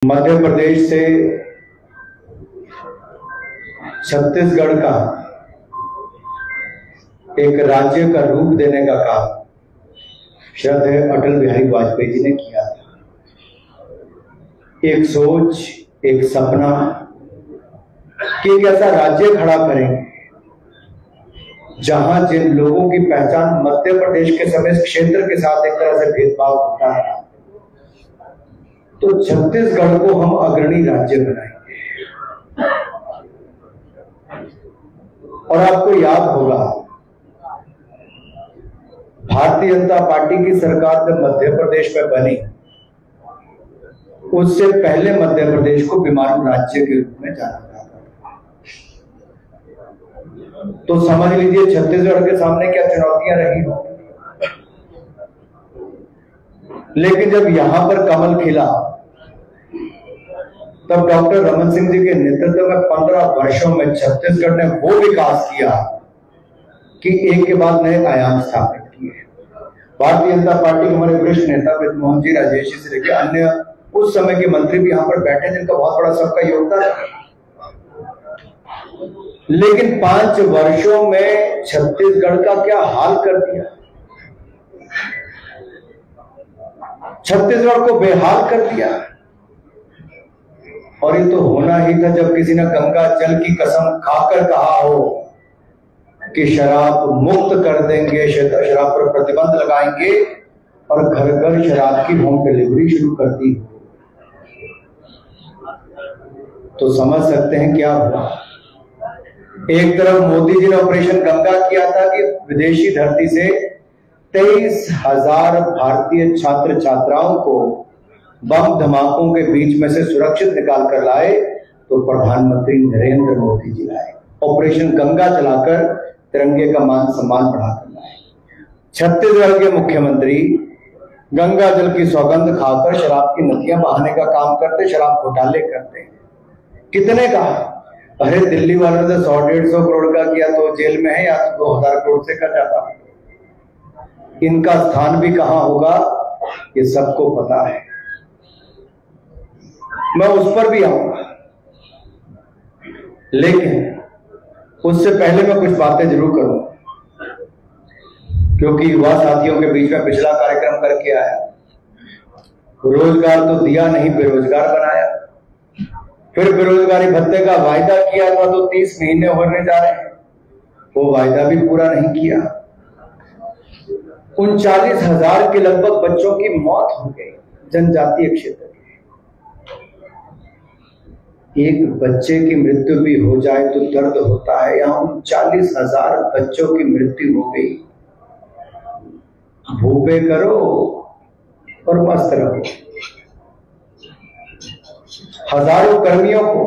मध्य प्रदेश से छत्तीसगढ़ का एक राज्य का रूप देने का काम श्रद्धेय अटल बिहारी वाजपेयी जी ने किया था। एक सोच, एक सपना कि एक ऐसा राज्य खड़ा करेंगे जहां जिन लोगों की पहचान मध्य प्रदेश के सभी क्षेत्र के साथ एक तरह से भेदभाव होता है, तो छत्तीसगढ़ को हम अग्रणी राज्य बनाएंगे। और आपको याद होगा, भारतीय जनता पार्टी की सरकार जब मध्य प्रदेश में बनी, उससे पहले मध्य प्रदेश को बीमारू राज्य के रूप में जाना जाता था। तो समझ लीजिए छत्तीसगढ़ के सामने क्या चुनौतियां रही हो। लेकिन जब यहां पर कमल खिला, तब डॉक्टर रमन सिंह जी के नेतृत्व में 15 वर्षों में छत्तीसगढ़ ने वो विकास किया कि एक के बाद नए आयाम स्थापित किए। भारतीय जनता पार्टी के हमारे वरिष्ठ नेता बृजमोहन जी राजेश से लेकर अन्य उस समय के मंत्री भी यहां पर बैठे, जिनका बहुत बड़ा सबका योगदान है। लेकिन 5 वर्षों में छत्तीसगढ़ का क्या हाल कर दिया, छत्तीसगढ़ को बेहाल कर दिया। और ये तो होना ही था जब किसी ने गंगा जल की कसम खाकर कहा हो कि शराब मुक्त कर देंगे, शराब पर प्रतिबंध लगाएंगे और घर घर शराब की होम डिलीवरी शुरू कर दी। तो समझ सकते हैं क्या हुआ। एक तरफ मोदी जी ने ऑपरेशन गंगा किया था कि विदेशी धरती से 23,000 भारतीय छात्र छात्राओं को बम धमाकों के बीच में से सुरक्षित निकाल कर लाए, तो प्रधानमंत्री नरेंद्र मोदी जी लाए। ऑपरेशन गंगा चलाकर तिरंगे का मान सम्मान बढ़ाकर लाए। छत्तीसगढ़ के मुख्यमंत्री गंगा जल की सौगंध खाकर शराब की नदियां बहाने का काम करते, शराब घोटाले करते। कितने का? अरे दिल्ली वालों ने 100-150 करोड़ का किया तो जेल में है, या तो 2000 करोड़ से कर जाता। इनका स्थान भी कहां होगा ये सबको पता है। मैं उस पर भी आऊंगा, लेकिन उससे पहले मैं कुछ बातें जरूर करूंगा, क्योंकि युवा साथियों के बीच में पिछला कार्यक्रम करके आया। रोजगार तो दिया नहीं, बेरोजगार बनाया। फिर बेरोजगारी भत्ते का वायदा किया था तो 30 महीने होने जा रहे हैं, वो वायदा भी पूरा नहीं किया। 39,000 के लगभग बच्चों की मौत हो गई जनजातीय क्षेत्र। एक बच्चे की मृत्यु भी हो जाए तो दर्द होता है, यहां 39,000 बच्चों की मृत्यु हो गई। भूपे करो और मस्त रहो। हजारों कर्मियों को,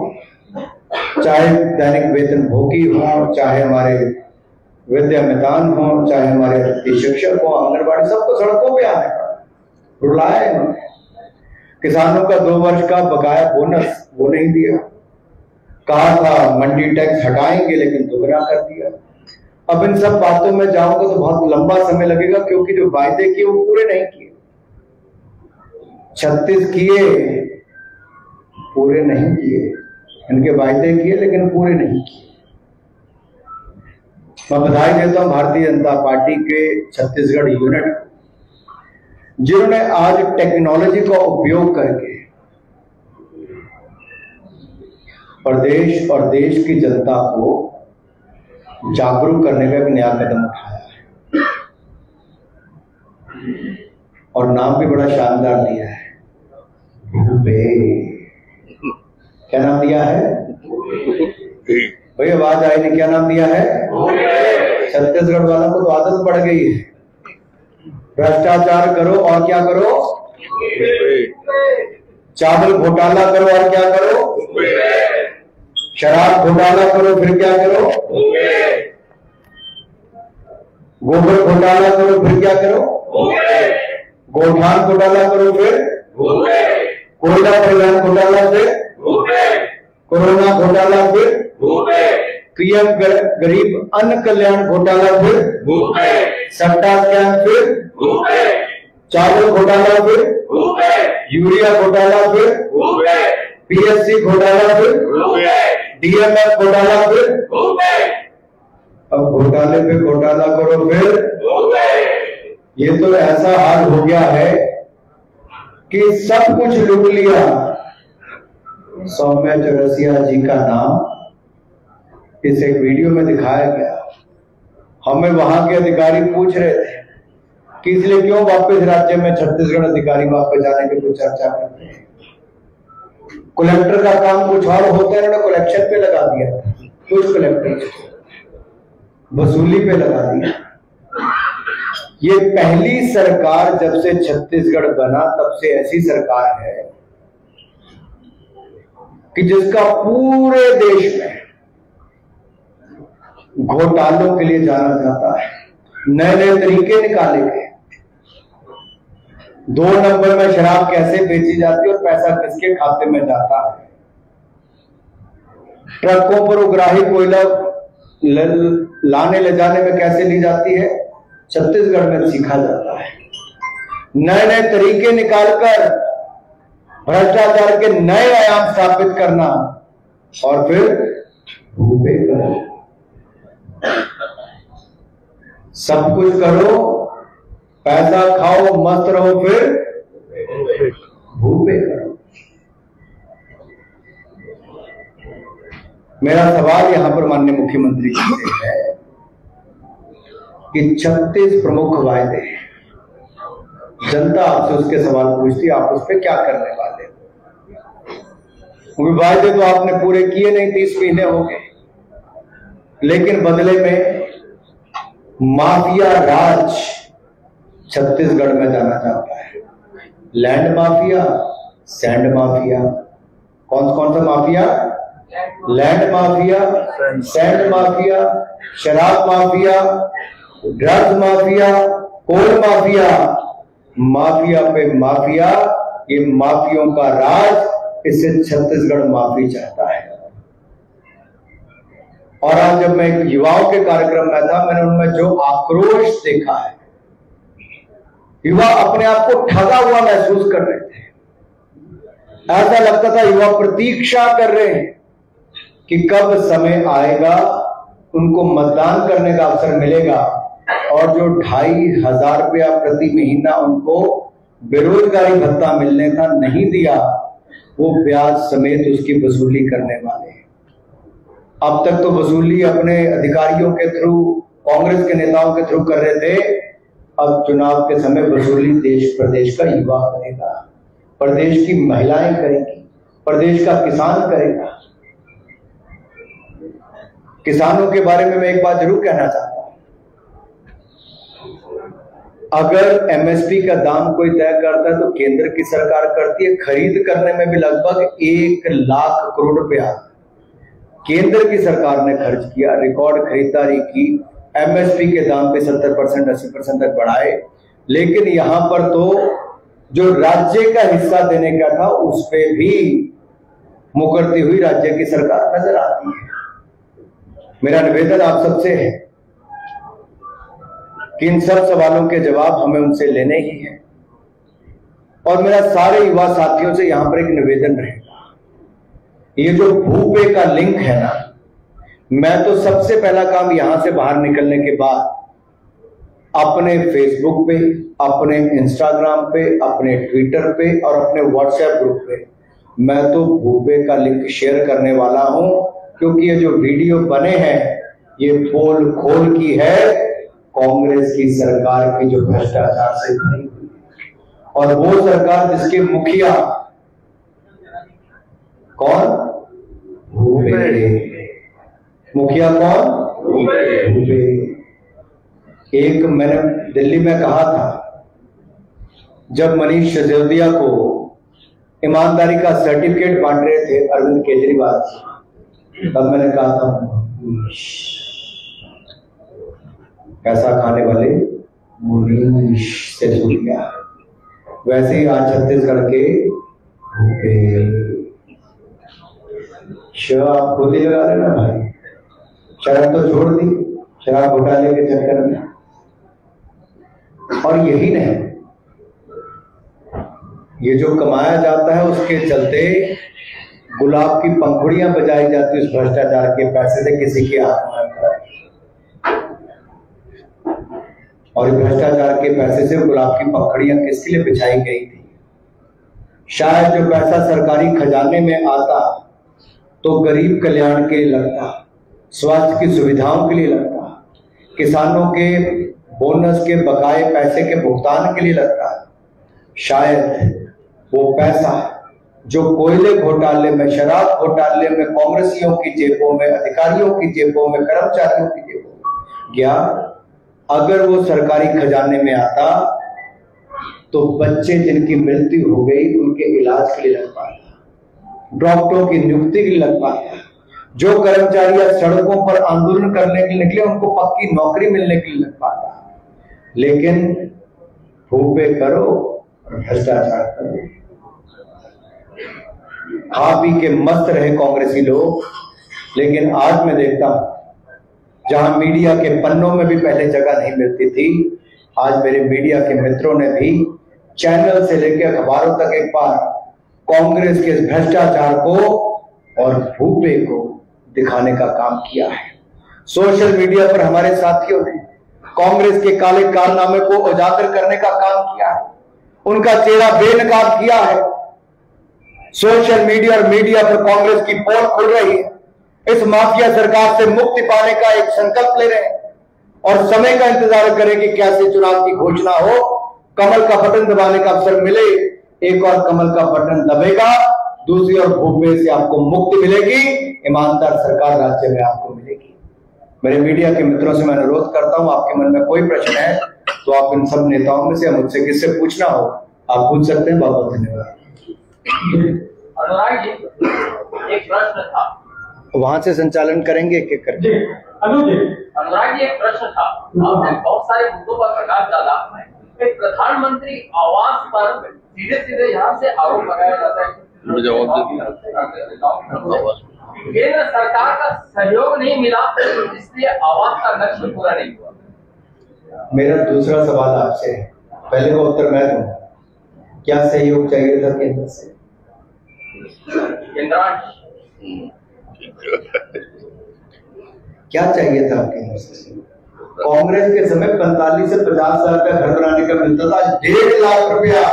चाहे दैनिक वेतन भोगी हो, चाहे हमारे विद्या मितान हो, चाहे हमारे शिक्षक हो, आंगनबाड़ी, सबको सड़कों पे आने का रुलाया इन्होंने। किसानों का 2 वर्ष का बकाया बोनस वो नहीं दिया। कहा था मंडी टैक्स हटाएंगे, लेकिन दोगुना कर दिया। अब इन सब बातों में जाऊंगा तो बहुत लंबा समय लगेगा, क्योंकि जो वायदे किए वो पूरे नहीं किए। 36 किए, पूरे नहीं किए। इनके वायदे किए लेकिन पूरे नहीं किए। मैं बधाई देता हूं भारतीय जनता पार्टी के छत्तीसगढ़ यूनिट, जिन्होंने आज टेक्नोलॉजी का उपयोग करके प्रदेश और देश की जनता को जागरूक करने का एक नया कदम उठाया है। और नाम भी बड़ा शानदार दिया है, भूपे। क्या नाम दिया है भाई? आवाज आई नहीं, क्या नाम दिया है? छत्तीसगढ़ वालों को तो आदत पड़ गई है, भ्रष्टाचार करो और क्या करो, चावल घोटाला करो और क्या करो, शराब घोटाला करो फिर क्या करो, गोबर घोटाला करो फिर क्या करो, गोठान घोटाला करो फिर, कोयला परिवहन घोटाला फिर, कोरोना घोटाला फिर, पीएम गरीब अन्न कल्याण घोटाला फिर, सट्टा स्कैम फिर, चावल घोटाला फिर, यूरिया घोटाला फिर, पीएससी घोटाला फिर, डीएमएफ घोटाला फिर, अब घोटाले पे घोटाला करो फिर। ये तो ऐसा हाल हो गया है कि सब कुछ लूट लिया। सौम्या चौरसिया जी का नाम इस एक वीडियो में दिखाया गया। हमें वहां के अधिकारी पूछ रहे थे कि इसलिए क्यों वापस राज्य में छत्तीसगढ़ अधिकारी वापस जाने की कोई चर्चा करते हैं। कलेक्टर का काम कुछ और होता है, उन्होंने कलेक्शन पे लगा दिया, कुछ कलेक्टर वसूली पे लगा दिया। ये पहली सरकार जब से छत्तीसगढ़ बना तब से ऐसी सरकार है कि जिसका पूरे देश में घोटालों के लिए जाना जाता है। नए नए तरीके निकाले गए, 2 नंबर में शराब कैसे बेची जाती है और पैसा किसके खाते में जाता है। ट्रकों पर उग्राही कोयला लाने ले जाने में कैसे ली जाती है, छत्तीसगढ़ में सीखा जाता है। नए नए तरीके निकालकर भ्रष्टाचार के नए आयाम स्थापित करना और फिर भूपे करो, सब कुछ करो, पैसा खाओ, मस्त रहो, फिर भूपे करो। मेरा सवाल यहां पर माननीय मुख्यमंत्री जी से है कि 36 प्रमुख वायदे हैं, जनता आपसे उसके सवाल पूछती है, आप उस पर क्या करने वाले? वायदे तो आपने पूरे किए नहीं, 30 महीने हो गए, लेकिन बदले में माफिया राज छत्तीसगढ़ में जाना चाहता है। लैंड माफिया, सैंड माफिया, कौन कौन सा mafia? Land mafia, sand mafia, शराब माफिया, ड्रग्स माफिया, कोल माफिया, माफिया पे माफिया, ये माफियों का राज, इसे छत्तीसगढ़ माफी चाहता है। और आज जब मैं युवाओं के कार्यक्रम में था, मैंने उनमें जो आक्रोश देखा है, युवा अपने आप को ठगा हुआ महसूस कर रहे थे। ऐसा लगता था युवा प्रतीक्षा कर रहे हैं कि कब समय आएगा, उनको मतदान करने का अवसर मिलेगा और जो 2,500 रुपया प्रति महीना उनको बेरोजगारी भत्ता मिलने का नहीं दिया, वो ब्याज समेत उसकी वसूली करने वाले हैं। अब तक तो वसूली अपने अधिकारियों के थ्रू, कांग्रेस के नेताओं के थ्रू कर रहे थे, अब चुनाव के समय वसूली देश प्रदेश का युवा करेगा, प्रदेश की महिलाएं करेंगी, प्रदेश का किसान करेगा। किसानों के बारे में मैं एक बात जरूर कहना चाहता हूं, अगर एमएसपी का दाम कोई तय करता है तो केंद्र की सरकार करती है। खरीद करने में भी लगभग 1 लाख करोड़ रुपया केंद्र की सरकार ने खर्च किया, रिकॉर्ड खरीदारी की, एमएसपी के दाम पे 70% 80% तक बढ़ाए। लेकिन यहां पर तो जो राज्य का हिस्सा देने का था उस पे भी मुकरती हुई राज्य की सरकार नजर आती है। मेरा निवेदन आप सबसे है कि इन सब सवालों के जवाब हमें उनसे लेने ही हैं। और मेरा सारे युवा साथियों से यहां पर एक निवेदन रहेगा, ये जो भूपे का लिंक है ना, मैं तो सबसे पहला काम यहां से बाहर निकलने के बाद अपने फेसबुक पे, अपने इंस्टाग्राम पे, अपने ट्विटर पे और अपने व्हाट्सएप ग्रुप पे मैं तो भूपे का लिंक शेयर करने वाला हूं, क्योंकि ये जो वीडियो बने हैं ये पोल खोल की है कांग्रेस की सरकार की जो भ्रष्टाचार से भरी हुई है। और वो सरकार जिसके मुखिया कौन? भूपे। मुखिया कौन? भूपे। एक मैंने दिल्ली में कहा था, जब मनीष सिसोदिया को ईमानदारी का सर्टिफिकेट बांट रहे थे अरविंद केजरीवाल, तब मैंने कहा था पैसा खाने वाले मनीष सिसोदिया। वैसे ही आज छत्तीसगढ़ के आप खुद ही लगा रहे ना भाई, शराब तो छोड़ दी, शराब घोटाले के चक्कर में। और यही नहीं, ये जो कमाया जाता है उसके चलते गुलाब की पंखुड़ियां बजाई जाती है उस भ्रष्टाचार के पैसे से किसी के हाथ में। और भ्रष्टाचार के पैसे से गुलाब की पंखुड़ियां किसके लिए बिछाई गई थी? शायद जो पैसा सरकारी खजाने में आता तो गरीब कल्याण के लिए लगता, स्वास्थ्य की सुविधाओं के लिए लगता, किसानों के बोनस के बकाए पैसे के भुगतान के लिए लगता। शायद वो पैसा जो कोयले घोटाले में, शराब घोटाले में, कांग्रेसियों की जेबों में, अधिकारियों की जेबों में, कर्मचारियों की जेबों में गया, अगर वो सरकारी खजाने में आता तो बच्चे जिनकी मृत्यु हो गई उनके इलाज के लिए लग पाता, डॉक्टरों की नियुक्ति के लिए लग पाता, जो कर्मचारी सड़कों पर आंदोलन करने के लिए निकले उनको पक्की नौकरी मिलने के लिए लग पाता। लेकिन फूफे करो और भ्रष्टाचार करो। खा पी के मस्त रहे कांग्रेसी लोग, लेकिन आज मैं देखता हूं जहां मीडिया के पन्नों में भी पहले जगह नहीं मिलती थी, आज मेरे मीडिया के मित्रों ने भी चैनल से लेकर अखबारों तक एक बार कांग्रेस के भ्रष्टाचार को और भूपे को दिखाने का काम किया है। सोशल मीडिया पर हमारे साथियों ने कांग्रेस के काले कारनामे को उजागर करने का काम किया है, उनका चेहरा बेनकाब किया है। सोशल मीडिया और मीडिया पर कांग्रेस की पोल खुल रही है। इस माफिया सरकार से मुक्ति पाने का एक संकल्प ले रहे हैं और समय का इंतजार करें कि कैसे चुनाव की घोषणा हो, कमल का बटन दबाने का अवसर मिले, एक और कमल का बटन दबेगा, दूसरी ओर भूपे से आपको मुक्ति मिलेगी, ईमानदार सरकार राज्य में आपको मिलेगी। मेरे मीडिया के मित्रों से मैं अनुरोध करता हूं, आपके मन में कोई प्रश्न है तो आप इन सब नेताओं में से मुझसे किससे पूछना हो आप पूछ सकते हैं। बहुत बहुत धन्यवाद। अनुराग जी, एक प्रश्न था, वहां से संचालन करेंगे एक एक करके। अनुराग जी, एक प्रश्न था, आपने बहुत सारे मुद्दों पर प्रकाश डाला। प्रधानमंत्री आवास पर सीधे सीधे यहाँ से आरोप लगाया जाता है केंद्र सरकार का सहयोग नहीं मिला, इसलिए आवास का लक्ष्य पूरा नहीं हुआ। मेरा दूसरा सवाल आपसे है, पहले का उत्तर मैं दूंगा। क्या सहयोग चाहिए था केंद्र से? क्या चाहिए था केंद्र से? कांग्रेस के समय 45 से 50 हजार का घर बनाने का मिलता था, 1.5 लाख रुपया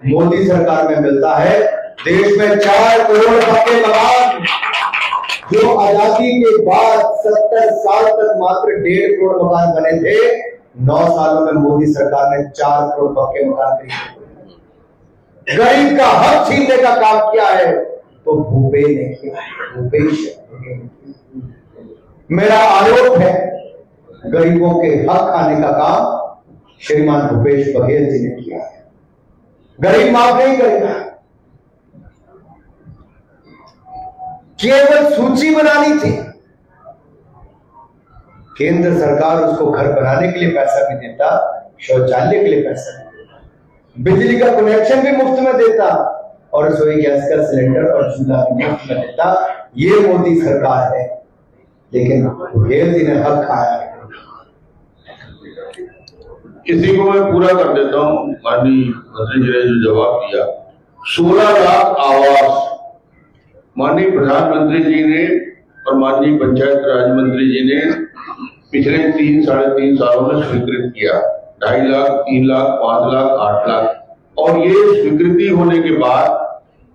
मोदी सरकार में मिलता है। देश में 4 करोड़ पक्के मकान जो आजादी के बाद 70 साल तक मात्र 1.5 करोड़ मकान बने थे, 9 सालों में मोदी सरकार ने 4 करोड़ पक्के मकान खरीदे। गरीब का हक छीनने का काम किया है तो भूपे ने किया है, भूपेश। मेरा आरोप है गरीबों के हक खाने का काम श्रीमान भूपेश बघेल जी ने किया है। गरीब माफ नहीं करेगा, केवल सूची बनानी थी। केंद्र सरकार उसको घर बनाने के लिए पैसा भी देता, शौचालय के लिए पैसा भी देता, बिजली का कनेक्शन भी मुफ्त में देता और रसोई गैस का सिलेंडर और चूल्हा भी मुफ्त में देता। ये मोदी सरकार है, लेकिन बघेल जी ने हक खाया है। इसी को मैं पूरा कर देता हूँ। माननीय मंत्री जी ने जो जवाब दिया, 16 लाख आवास माननीय प्रधानमंत्री जी ने और माननीय पंचायत राज मंत्री जी ने पिछले 3-3.5 सालों में स्वीकृत किया। 2.5 लाख, 3 लाख, 5 लाख, 8 लाख। और ये स्वीकृति होने के बाद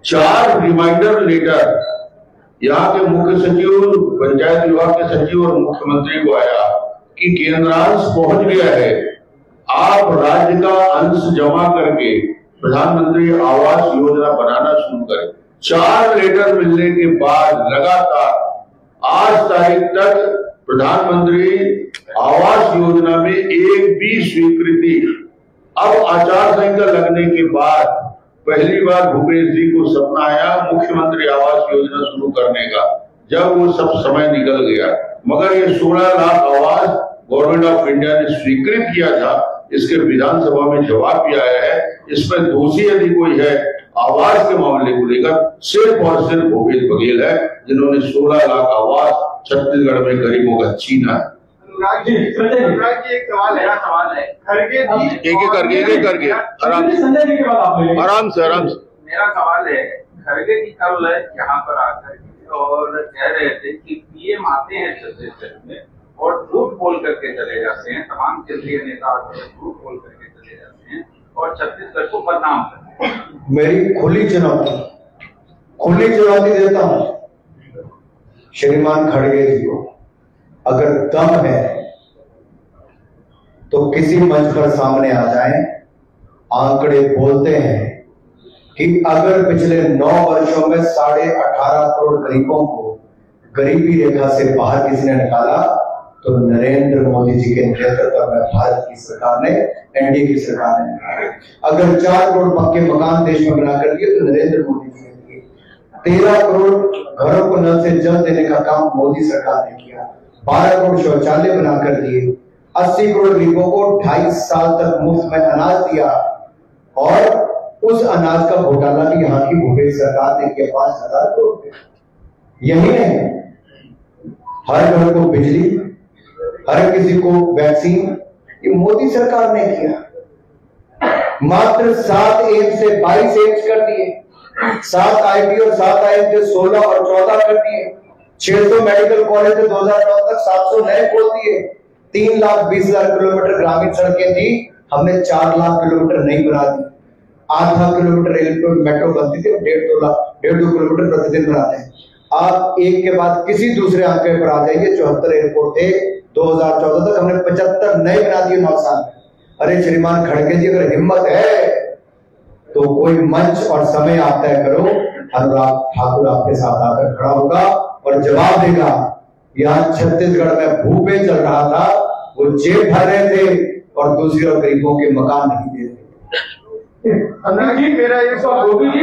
4 रिमाइंडर लेटर यहाँ के मुख्य सचिव, पंचायत विभाग के सचिव और मुख्यमंत्री को आया कि केंद्रांश पहुंच गया है, आप राज्य का अंश जमा करके प्रधानमंत्री आवास योजना बनाना शुरू करें। 4 लेटर मिलने के बाद लगातार आज तारीख तक प्रधानमंत्री आवास योजना में एक भी स्वीकृति। अब आचार संहिता लगने के बाद पहली बार भूपेश जी को सपना आया मुख्यमंत्री आवास योजना शुरू करने का, जब वो सब समय निकल गया। मगर ये 16 लाख आवास गवर्नमेंट ऑफ इंडिया ने स्वीकृत किया था, इसके विधानसभा में जवाब भी आया है। इसमें दोषी यदि कोई है आवास के मामले को लेकर, सिर्फ और सिर्फ भूपेश बघेल है, जिन्होंने 16 लाख आवास छत्तीसगढ़ में गरीबों का छीना है। अनुराग जी एक सवाल है खड़गे जी एक करके आराम से मेरा सवाल है खड़गे जी कल यहाँ पर आकर और कह रहे थे कि पीएम आते हैं छत्तीसगढ़ में और झूठ बोल करके चले जाते हैं, तमाम केंद्रीय नेता झूठ बोल करके चले जाते हैं और छत्तीसगढ़ को बदनाम करते हैं। मेरी खुली चुनौती देता हूं श्रीमान खड़गे जी को, अगर दम है तो किसी मंच पर सामने आ जाएं। आंकड़े बोलते हैं कि अगर पिछले 9 वर्षों में 18.5 करोड़ गरीबों को गरीबी रेखा से बाहर किसी ने निकाला तो नरेंद्र मोदी जी के नेतृत्व में भारत की सरकार ने, एनडीए की सरकार ने निकाला। अगर 4 करोड़ पक्के मकान देश में बना कर दिए तो नरेंद्र मोदी जी ने दिए। 13 करोड़ घरों को नल से जल देने का काम मोदी सरकार ने किया। 12 करोड़ शौचालय बनाकर दिए। 80 करोड़ गरीबों को 2.5 साल तक मुफ्त में अनाज दिया और उस अनाज का घोटाला भी यहाँ की भूपेश सरकार ने किया 5,000 करोड़। यही नहीं, हर घर को बिजली, हर किसी को वैक्सीन, ये मोदी सरकार ने किया। मात्र 7 एम्स से 22 एम्स कर दिए, 7 आईटी और 7 आईएम से 16 और 14 कर दिए। 600 मेडिकल कॉलेज से 2009 तक 700 नए खोल दिए। 3,20,000 किलोमीटर ग्रामीण सड़कें थी, हमने 4 लाख किलोमीटर नहीं बना दी। आधा किलोमीटर रेल मेट्रो बनती थी, 1.5 किलोमीटर प्रतिदिन बनाते हैं। आप एक के बाद किसी दूसरे आंकड़े पर आ जाइए। 74 एयरपोर्ट थे 2014 तक, हमने 75 नए बना दिए 9 साल में। अरे श्रीमान खड़गे जी, अगर हिम्मत है तो कोई मंच और समय आप तय करो, अनुराग ठाकुर आपके साथ आकर खड़ा होगा और जवाब देगा। यहाँ छत्तीसगढ़ में भूपे चल रहा था, वो जेब भर रहे थे और दूसरे और गरीबों के मकान नहीं दे रहे। अनुराग जी मेरा ये सवाल मेरा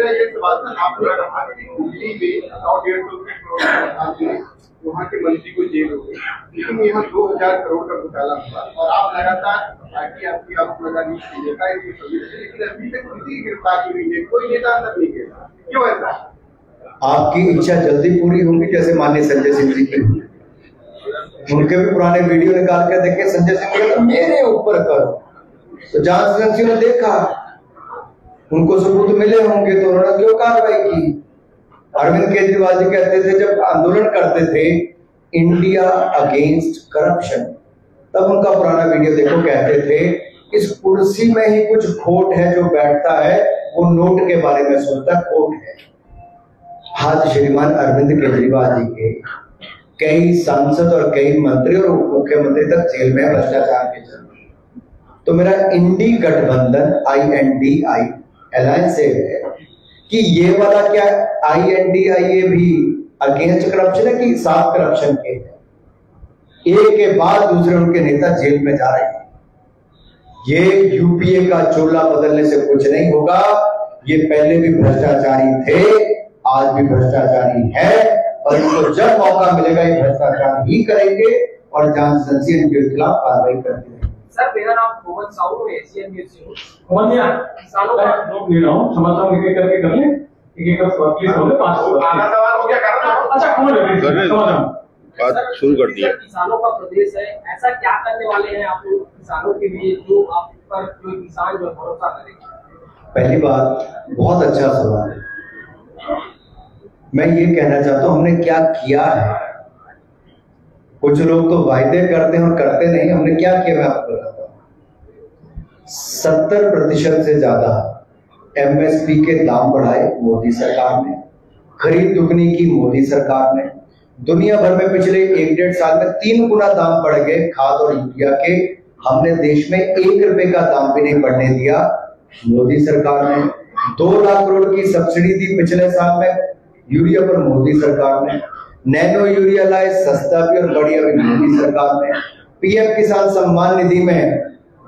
ये सवाल था, आपने कहा कि दिल्ली में 100-150 वहाँ के मंत्री को जेल हो गई, लेकिन यहाँ 2,000 करोड़ का घोटाला हुआ और आप लगातार पार्टी आपकी आपको लगा नहीं देता है, लेकिन अभी तक किसी की गिरफ्तारी हुई है, कोई नेता अंदर नहीं गया, क्यों ऐसा? आपकी इच्छा जल्दी पूरी होगी जैसे माननीय संजय सिंह जी की। उनके भी पुराने वीडियो निकाल कर देखे, संजय सिंह ने मेरे ऊपर करो, तो जांच एजेंसी ने देखा, उनको सबूत मिले होंगे तो उन्होंने क्यों कार्रवाई की। अरविंद केजरीवाल जी कहते थे जब आंदोलन करते थे इंडिया अगेंस्ट करप्शन, तब उनका पुराना वीडियो देखो, कहते थे इस कुर्सी में ही कुछ खोट है, जो बैठता है वो नोट के बारे में सोचता, खोट है। आज श्रीमान अरविंद केजरीवाल जी के कई सांसद और कई मंत्री और उप मुख्यमंत्री तक जेल में भ्रष्टाचार के चलते। तो मेरा इंडी गठबंधन INDI अलायंस से है कि ये वाला क्या INDI भी अगेंस्ट करप्शन है कि साथ करप्शन के है। एक के बाद दूसरे उनके नेता जेल में जा रहे हैं। ये यूपीए का चोला बदलने से कुछ नहीं होगा। ये पहले भी भ्रष्टाचारी थे, आज भी भ्रष्टाचारी है, और इनको जब मौका मिलेगा ये भ्रष्टाचार ही करेंगे और जांच एजेंसी इनके खिलाफ कार्रवाई करती रहेगी। सर मेरा नाम मोहम्मद साहू है, एशियन न्यूज़ से हूं। किसानों का जॉब ले रहा हूं, समझता हूं एक-एक करके कर ले, एक-एक का सवाल प्लीज हो गए, 5 आधा सवाल हो गया, अच्छा कौन है समझ रहा हूं, बात शुरू कर दिया। किसानों का प्रदेश है, ऐसा क्या करने वाले हैं आप लोग किसानों के लिए जो आप पर जो किसान जो भरोसा करेंगे? पहली बात, बहुत अच्छा सवाल है। मैं ये कहना चाहता हूं हमने क्या किया है। कुछ लोग तो वायदे करते हैं और करते नहीं, हमने क्या किया मैं आपको बताता हूं। 70% से ज्यादा MSP के दाम बढ़ाए मोदी सरकार ने, खरीद दुगनी की मोदी सरकार ने। दुनिया भर में पिछले 1-1.5 साल में 3 गुना दाम बढ़ गए खाद और यूरिया के। हमने देश में 1 रुपए का दाम भी नहीं बढ़ने दिया, मोदी सरकार ने। 2 लाख करोड़ की सब्सिडी दी पिछले साल में यूरिया पर, मोदी सरकार ने। नैनो यूरिया लाए, सस्ता भी और बढ़िया भी, मोदी सरकार ने। PM किसान सम्मान निधि में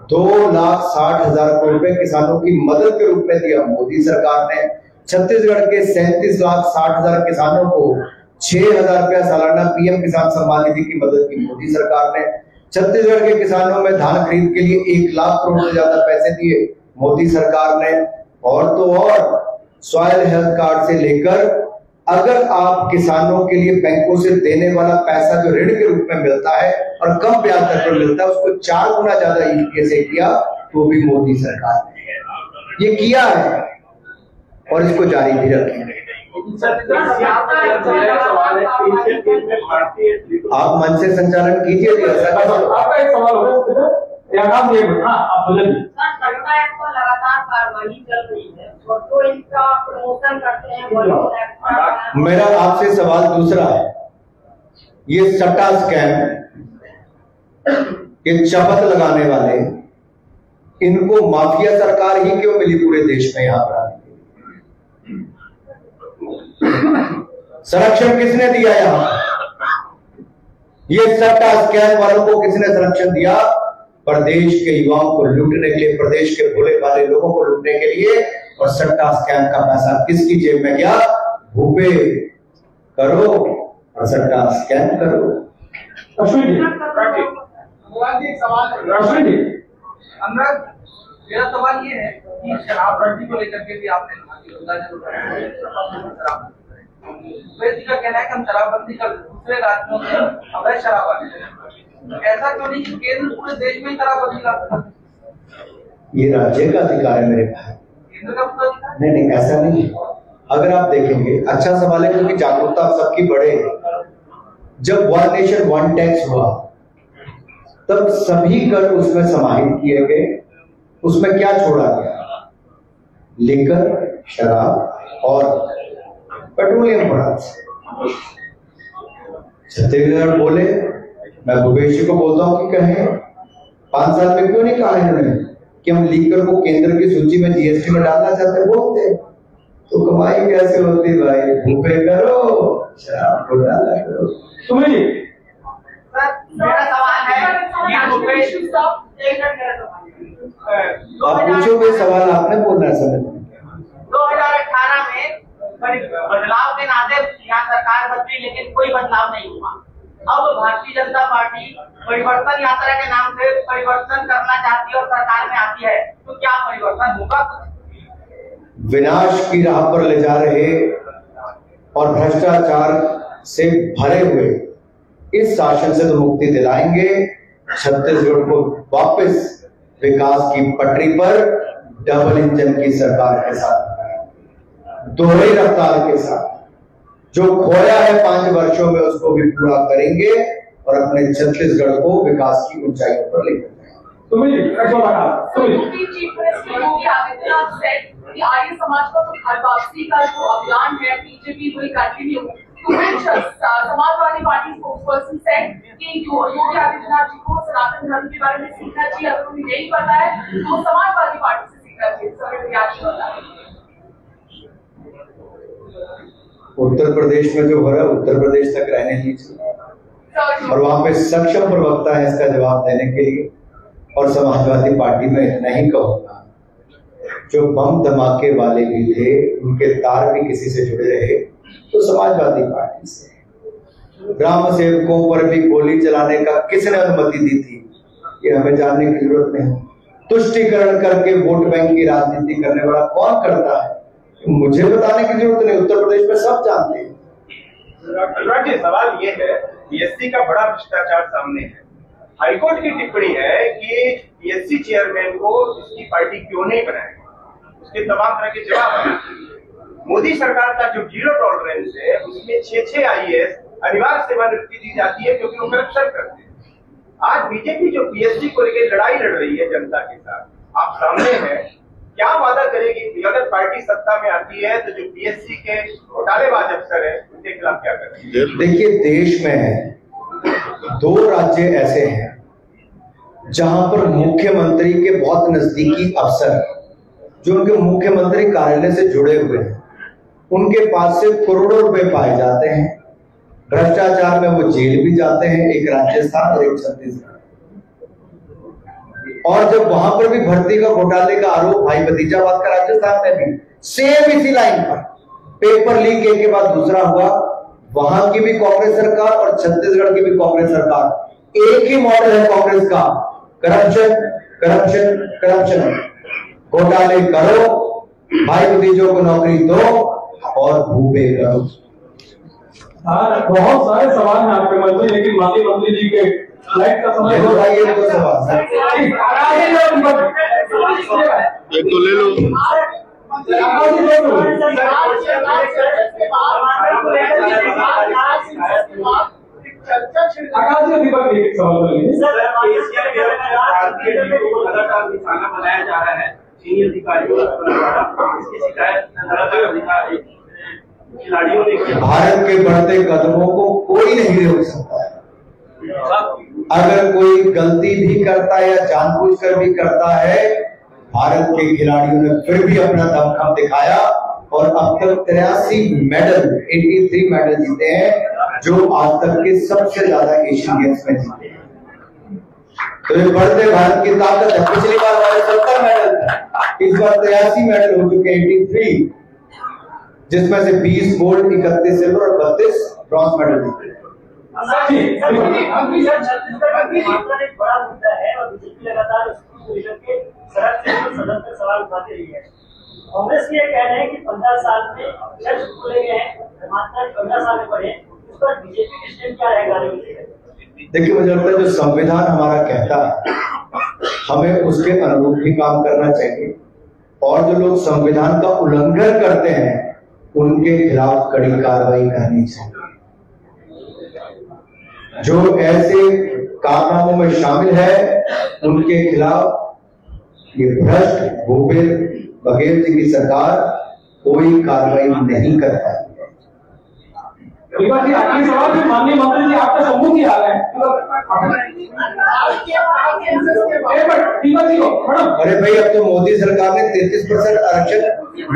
2,60,000 करोड़ रुपए किसानों की मदद के रूप में दिया, मोदी सरकार ने। छत्तीसगढ़ के 37,60,000 किसानों को 6,000 रुपया सालाना PM किसान सम्मान निधि की मदद की, मोदी सरकार ने। छत्तीसगढ़ के किसानों में धान खरीद के लिए 1 लाख करोड़ से ज्यादा पैसे दिए, मोदी सरकार ने। और तो और सॉइल हेल्थ कार्ड से लेकर अगर आप किसानों के लिए बैंकों से देने वाला पैसा जो ऋण के रूप में मिलता है और कम ब्याज दर पर मिलता है, उसको 4 गुना ज्यादा ईपीएस से किया, तो भी मोदी सरकार ने ये किया है और इसको जारी भी रखेंगे। आप मंच से संचालन कीजिए। आपका एक सवाल होगा, आप लगातार कार्रवाई चल रही है तो इनका प्रमोशन करते हैं। मेरा आपसे सवाल दूसरा है, ये सट्टा स्कैम, ये शपथ लगाने वाले, इनको माफिया सरकार ही क्यों मिली पूरे देश में? यहां पर संरक्षण किसने दिया? यहां ये सट्टा स्कैम वालों को किसने संरक्षण दिया? प्रदेश के युवाओं को लूटने के लिए, प्रदेश के भोले भाले लोगों को लूटने के लिए। और सट्टा स्कैम का पैसा किसकी जेब में गया? भूपे करो और सट्टा स्कैम करो। अश्विन जी, अश्विन जी, मेरा सवाल ये है कि शराबबंदी को लेकर के भी आपने का कहना है कि हम शराबबंदी कर दूसरे राज्यों से अवैध शराब आने लगे, ऐसा क्यों नहीं कि केंद्र पूरे देश में शराबबंदी लाता? ये राज्य का अधिकार है मेरे भाई। केंद्र का पूरा अधिकार नहीं, ऐसा नहीं है। अगर आप देखेंगे, अच्छा सवाल है क्योंकि जागरूकता सबकी बढ़े। जब वन नेशन वन टैक्स हुआ तब सभी कर उसमें समाहित किए गए। उसमें क्या छोड़ा गया? लिकर, शराब और पेट्रोलियम प्रोडक्ट्स। छत्तीसगढ़ बोले, मैं भूपेश जी को बोलता हूं कि कहें 5 साल में क्यों नहीं कहा इन्होंने कि हम लीकर को केंद्र की सूची में जीएसटी में डालना चाहते? बोलते तो कमाई कैसे होती भाई? भूपे करो, शराब को डाला करो। सुमित जी, मेरा सवाल है आप पूछोगे सवाल, आपने बोलना है समय। 2018 में बदलाव के नाते यहाँ सरकार बदली, लेकिन कोई बदलाव नहीं हुआ। अब भारतीय जनता पार्टी परिवर्तन यात्रा के नाम से परिवर्तन करना चाहती है और सरकार में आती है, तो क्या परिवर्तन होगा? विनाश की राह पर ले जा रहे और भ्रष्टाचार से भरे हुए इस शासन से तो मुक्ति दिलाएंगे। छत्तीसगढ़ को वापस विकास की पटरी पर डबल इंजन की सरकार के साथ, दोहरी रफ्तार के साथ, जो खोया है 5 वर्षों में उसको भी पूरा करेंगे और अपने छत्तीसगढ़ को विकास की ऊंचाइयों पर लेकर आर्य समाज का तो घर वापसी का जो अभियान है BJP will continue to which Samajwadi party spokesperson said कि योगी आदित्यनाथ जी को सनातन धर्म के बारे में सीखना चाहिए। अगर उन्हें नहीं पता है तो समाजवादी पार्टी से सीखना चाहिए। उत्तर प्रदेश में जो हो रहा है उत्तर प्रदेश तक रहने दीजिए और वहां पे सक्षम प्रवक्ता है इसका जवाब देने के लिए। और समाजवादी पार्टी में इतना ही कहूंगा, जो बम धमाके वाले भी थे उनके तार भी किसी से जुड़े रहे तो समाजवादी पार्टी से। ग्राम सेवकों पर भी गोली चलाने का किसने अनुमति दी थी, ये हमें जानने की जरूरत नहीं। तुष्टीकरण करके वोट बैंक की राजनीति करने वाला कौन करता है, मुझे बताने की जरूरत नहीं, उत्तर प्रदेश में सब जानते हैं। अनुराग जी, सवाल ये है, बीएससी का बड़ा भ्रष्टाचार सामने है। हाईकोर्ट की टिप्पणी है कि बीएससी चेयरमैन को इसकी पार्टी क्यों नहीं बनाएगी, उसके तमाम तरह के जवाब हैं। मोदी सरकार का जो 0 टॉलरेंस है उसमें 6 आईएएस अनिवार्य सेवानिवृत्ति दी जाती है क्योंकि वो करप्शन करते हैं। आज बीजेपी जो बीएससी को लेकर लड़ाई लड़ रही है जनता के साथ, आप सामने हैं, क्या वादा करेगी कि अगर पार्टी सत्ता में आती है तो जो बीएससी के घोटालेबाज अफसर है उनके खिलाफ क्या करेंगे? देखिए, देश में 2 राज्य ऐसे हैं जहां पर मुख्यमंत्री के बहुत नजदीकी अफसर जो उनके मुख्यमंत्री कार्यालय से जुड़े हुए हैं, उनके पास से करोड़ों रुपए पाए जाते हैं। भ्रष्टाचार में वो जेल भी जाते हैं, एक राजस्थान और एक छत्तीसगढ़। और जब वहां पर भी भर्ती का घोटाले का आरोप भाई भतीजावाद का राजस्थान में भी सेम इसी लाइन पर पेपर लीक एक के बाद दूसरा हुआ, वहां की भी कांग्रेस सरकार और छत्तीसगढ़ की भी कांग्रेस सरकार, एक ही मॉडल है कांग्रेस का, करप्शन करप्शन करप्शन। घोटाले करो, भाई भतीजों को नौकरी दो और भूपे करो। बहुत सारे सवाल हैं आपके मन में, लेकिन माननीय मंत्री जी के फ्लाइट का समय हो रहा है। एक तो ले लो। बनाया जा रहा है सीनियर अधिकारियों खिलाड़ियों ने। भारत के बढ़ते कदमों को कोई नहीं रोक सकता है। अगर कोई गलती भी करता है या जानबूझकर भी करता है, भारत के खिलाड़ियों ने फिर भी अपना दमखम दिखाया और अब तक 83 मेडल जीते हैं, जो आज तक के सबसे ज्यादा एशियन गेम्स में जीते हैं। तो ये बढ़ते भारत की ताकत है। पिछली बार हमारे 70 मेडल थे, इस बार 83 मेडल हो चुके हैं, 83, जिसमें से 20 गोल्ड, 31 सिल्वर और 32 ब्रॉन्ज मेडल जीते। एक बड़ा मुद्दा है और बीजेपी लगातार सड़क से सदन पर सवाल उठाते रही है। कांग्रेस ये कह रहे हैं कि 15 साल में चर्च खोले गए हैं, मात्र 15 साल में पढ़े, उस पर बीजेपी की स्टैंड क्या रहेगा? देखिए, मुझे लगता है जो संविधान हमारा कहता है हमें उसके अनुरूप ही काम करना चाहिए, और जो लोग संविधान का उल्लंघन करते हैं उनके खिलाफ कड़ी कार्रवाई करनी चाहिए। जो ऐसे कारनामों में शामिल है उनके खिलाफ ये भ्रष्ट भूपेश बघेल जी की सरकार कोई कार्रवाई नहीं कर पाई। माननीय मंत्री जी, आपका समूह की हाल है। अरे भाई, अब तो मोदी सरकार ने 33% आरक्षण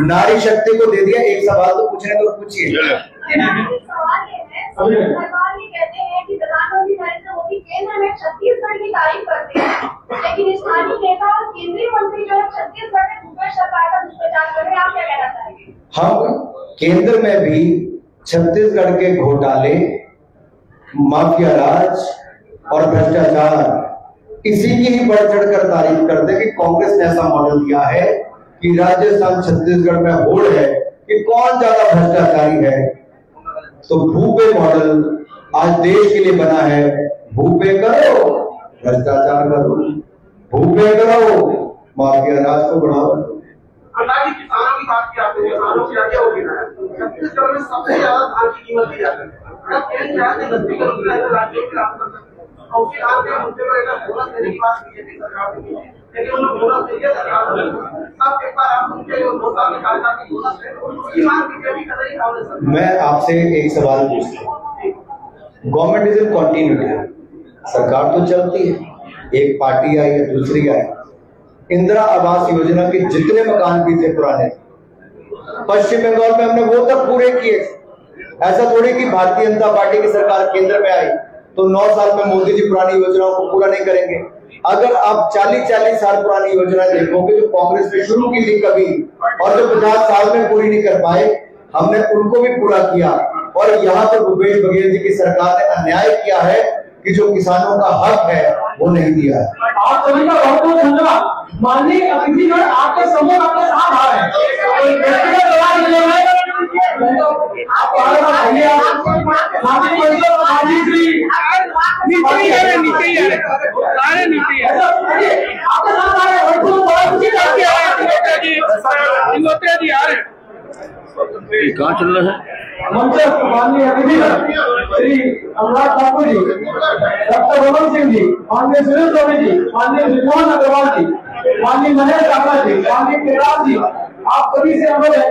नारी शक्ति को दे दिया। एक सवाल तो पूछने तो पूछिए। सरकार ये कहते हैं कि प्रधानमंत्री नरेंद्र मोदी केंद्र में छत्तीसगढ़ की तारीफ करते हैं, लेकिन स्थानीय नेता और केंद्रीय मंत्री जो है छत्तीसगढ़ में भूपेश सरकार का दुष्प्रचार कर रहे हैं। आप क्या कहना चाहेंगे? हम केंद्र में भी छत्तीसगढ़ के घोटाले, माफिया राज और भ्रष्टाचार इसी की ही बढ़ चढ़कर तारीफ करते कि कांग्रेस ने ऐसा मॉडल दिया है कि राजस्थान छत्तीसगढ़ में होड़ है कि कौन ज्यादा भ्रष्टाचारी है। तो भूपे मॉडल आज देश के लिए बना है। भूपे करो, भ्रष्टाचार करो, भूपे करो, माफिया राज को बढ़ावा दो। किसानों की बात की आपने, किसानों की क्या होगी ना, छत्तीसगढ़ में सबसे ज्यादा धान की कीमत दी जाती है। लेकिन उन्होंने बोनस दे दिया सरकार ने। अब एक बार आप उनके 2 साल के कार्यकाल की बोनस है, उसकी मांग बीजेपी कर रही है। मैं आपसे एक सवाल पूछता हूँ। गवर्नमेंट इज इन कॉन्टिन्यूटी, सरकार तो चलती है, एक पार्टी आई है दूसरी आई। इंदिरा आवास योजना के जितने मकान भी थे पुराने, पश्चिम बंगाल में हमने वो तक पूरे किए। ऐसा थोड़ी कि भारतीय जनता पार्टी की सरकार केंद्र में आई तो 9 साल में मोदी जी पुरानी योजनाओं को पूरा नहीं करेंगे। अगर आप 40-40 साल पुरानी योजनाएं देखोगे जो कांग्रेस ने शुरू की थी कभी, और जो 50 साल में पूरी नहीं कर पाए, हमने उनको भी पूरा किया। और यहाँ तो भूपेश बघेल जी की सरकार ने अन्याय किया है कि जो किसानों का हक है वो नहीं दिया है। आप सभी का बहुत बहुत धन्यवाद। माननीय अतिथिगण, आपका समूह आपके साथ आ रहे हैं। कहाँ चल रहा है? मंच माननीय अतिथिगण श्री अनुराग ठाकुर जी, डॉक्टर रमन सिंह जी, माननीय सुनील चौधरी जी, माननीय विमोहन अग्रवाल जी, माननीय महेश चावला जी, माननीय केदार जी, आप सभी से अनुरोध है।